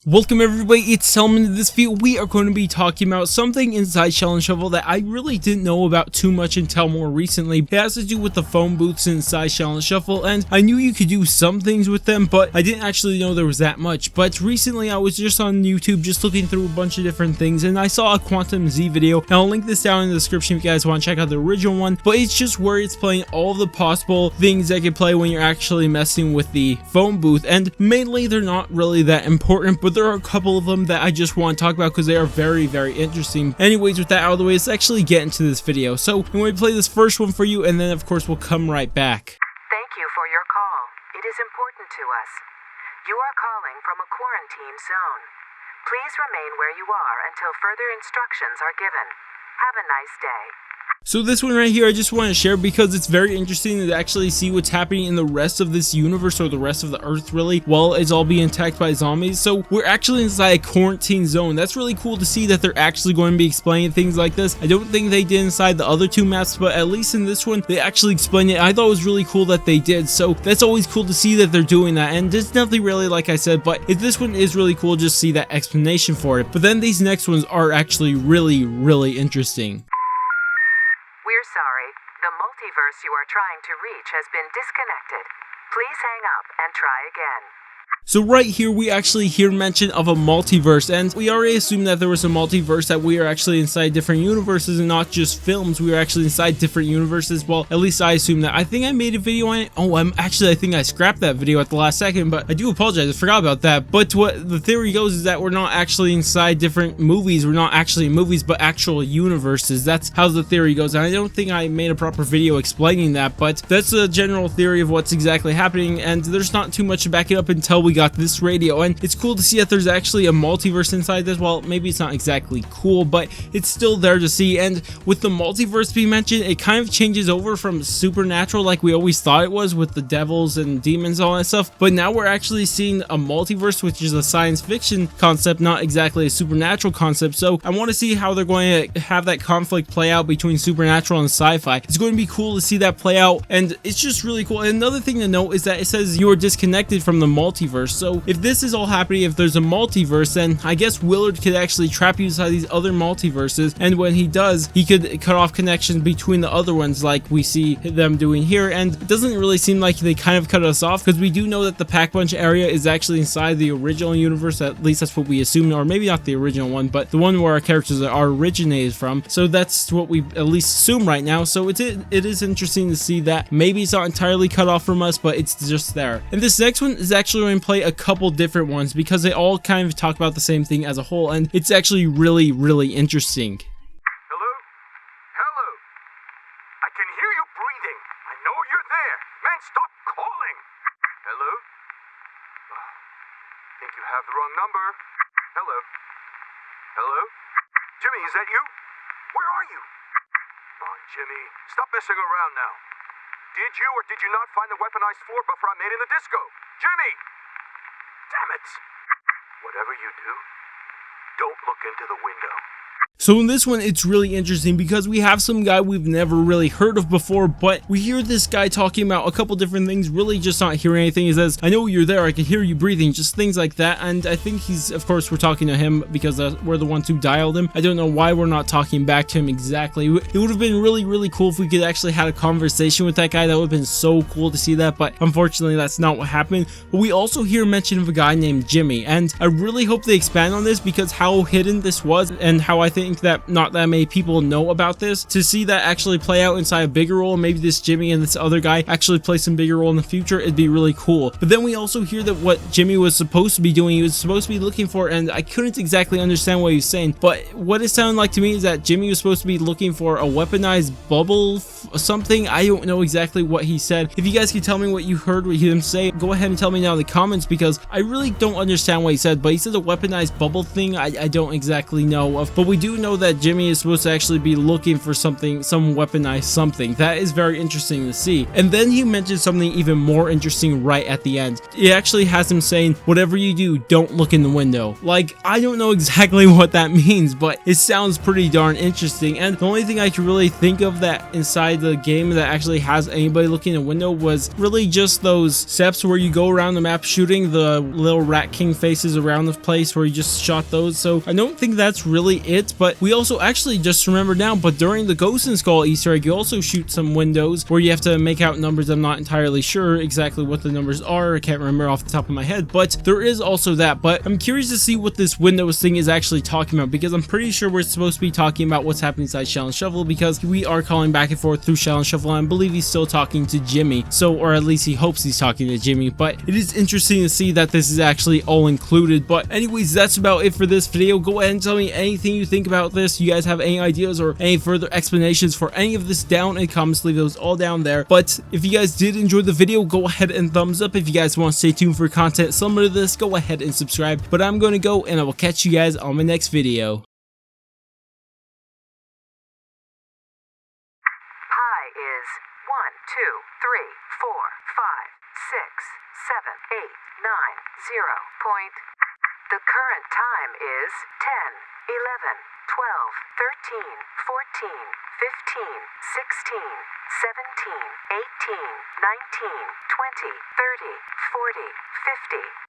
Welcome everybody, it's Shaolin. In this video we are going to be talking about something inside Shaolin Shuffle that I really didn't know about too much until more recently. It has to do with the phone booths inside Shaolin Shuffle, and I knew you could do some things with them, but I didn't actually know there was that much. But recently I was just on YouTube just looking through a bunch of different things, and I saw a Quantum Z video, and I'll link this down in the description if you guys want to check out the original one. But it's just where it's playing all the possible things that can play when you're actually messing with the phone booth, and mainly they're not really that important, but there are a couple of them that I just want to talk about because they are very interesting. Anyways, with that out of the way, let's actually get into this video. So I'm going to play this first one for you, and then of course we'll come right back. Thank you for your call. It is important to us. You are calling from a quarantine zone. Please remain where you are until further instructions are given. Have a nice day. So this one right here I just want to share because it's very interesting to actually see what's happening in the rest of this universe, or the rest of the earth really, while it's all being attacked by zombies. So we're actually inside a quarantine zone. That's really cool to see that they're actually going to be explaining things like this. I don't think they did inside the other two maps, but at least in this one they actually explained it. I thought it was really cool that they did, so that's always cool to see that they're doing that. And there's nothing really, like I said, but if this one is really cool, just see that explanation for it. But then these next ones are actually really interesting. We're sorry. The multiverse you are trying to reach has been disconnected. Please hang up and try again. So right here we actually hear mention of a multiverse, and we already assumed that there was a multiverse, that we are actually inside different universes and not just films. We are actually inside different universes. Well, at least I assume that. I think I made a video on it. Oh, I think I scrapped that video at the last second, but I do apologize, I forgot about that. But what the theory goes is that we're not actually inside different movies. We're not actually movies, but actual universes. That's how the theory goes, and I don't think I made a proper video explaining that, but that's a general theory of what's exactly happening, and there's not too much to back it up until we got this radio. And it's cool to see that there's actually a multiverse inside this. Well, maybe it's not exactly cool, but it's still there to see. And with the multiverse being mentioned, it kind of changes over from supernatural like we always thought it was, with the devils and demons and all that stuff, but now we're actually seeing a multiverse, which is a science fiction concept, not exactly a supernatural concept. So I want to see how they're going to have that conflict play out between supernatural and sci-fi. It's going to be cool to see that play out, and it's just really cool. And another thing to note is that it says you are disconnected from the multiverse. So if this is all happening, if there's a multiverse, then I guess Willard could actually trap you inside these other multiverses, and when he does, he could cut off connections between the other ones like we see them doing here. And it doesn't really seem like they kind of cut us off, because we do know that the Pack Punch area is actually inside the original universe. At least that's what we assume, or maybe not the original one, but the one where our characters are originated from. So that's what we at least assume right now. So it is interesting to see that maybe it's not entirely cut off from us, but it's just there. And this next one is actually going to play a couple different ones because they all kind of talk about the same thing as a whole, and it's actually really interesting. Hello? Hello? I can hear you breathing. I know you're there. Man, stop calling. Hello? Think you have the wrong number. Hello? Hello? Jimmy, is that you? Where are you? Come on, Jimmy. Stop messing around now. Did you or did you not find the weaponized floor buffer I made in the disco? Jimmy! Damn it! Whatever you do, don't look into the window. So in this one, it's really interesting because we have some guy we've never really heard of before, but we hear this guy talking about a couple different things, really just not hearing anything. He says, I know you're there, I can hear you breathing, just things like that. And I think he's, of course, we're talking to him because we're the ones who dialed him. I don't know why we're not talking back to him exactly. It would have been really cool if we could actually had a conversation with that guy. That would have been so cool to see that, but unfortunately that's not what happened. But we also hear mention of a guy named Jimmy, and I really hope they expand on this because how hidden this was, and how I think that not that many people know about this, to see that actually play out inside a bigger role. Maybe this Jimmy and this other guy actually play some bigger role in the future. It'd be really cool. But then we also hear that what Jimmy was supposed to be doing, he was supposed to be looking for, and I couldn't exactly understand what he was saying, but what it sounded like to me is that Jimmy was supposed to be looking for a weaponized bubble something. I don't know exactly what he said. If you guys can tell me what you heard him say, go ahead and tell me down in the comments, because I really don't understand what he said. But he said a weaponized bubble thing. I don't exactly know of, but we do do know that Jimmy is supposed to actually be looking for something, some weaponized something. That is very interesting to see. And then he mentioned something even more interesting right at the end. It actually has him saying, whatever you do, don't look in the window. Like, I don't know exactly what that means, but it sounds pretty darn interesting. And the only thing I could really think of that inside the game that actually has anybody looking in the window was really just those steps where you go around the map shooting the little Rat King faces around the place where you just shot those. So I don't think that's really it, but we also actually just remembered now, but during the Ghost and Skull Easter egg, you also shoot some windows where you have to make out numbers. I'm not entirely sure exactly what the numbers are. I can't remember off the top of my head, but there is also that. But I'm curious to see what this Windows thing is actually talking about, because I'm pretty sure we're supposed to be talking about what's happening inside Shaolin Shuffle, because we are calling back and forth through Shaolin Shuffle, and I believe he's still talking to Jimmy. So, or at least he hopes he's talking to Jimmy, but it is interesting to see that this is actually all included. But anyways, that's about it for this video. Go ahead and tell me anything you think about this. You guys have any ideas or any further explanations for any of this down in the comments, leave those all down there. But if you guys did enjoy the video, go ahead and thumbs up. If you guys want to stay tuned for content similar to this, go ahead and subscribe. But I'm going to go, and I will catch you guys on my next video. Pi is 1, 2, 3, 4, 5, 6, 7, 8, 9, 0. Point. The current time is 10, 11, 12, 13, 14, 15, 16, 17, 18, 19, 20, 30, 40, 50.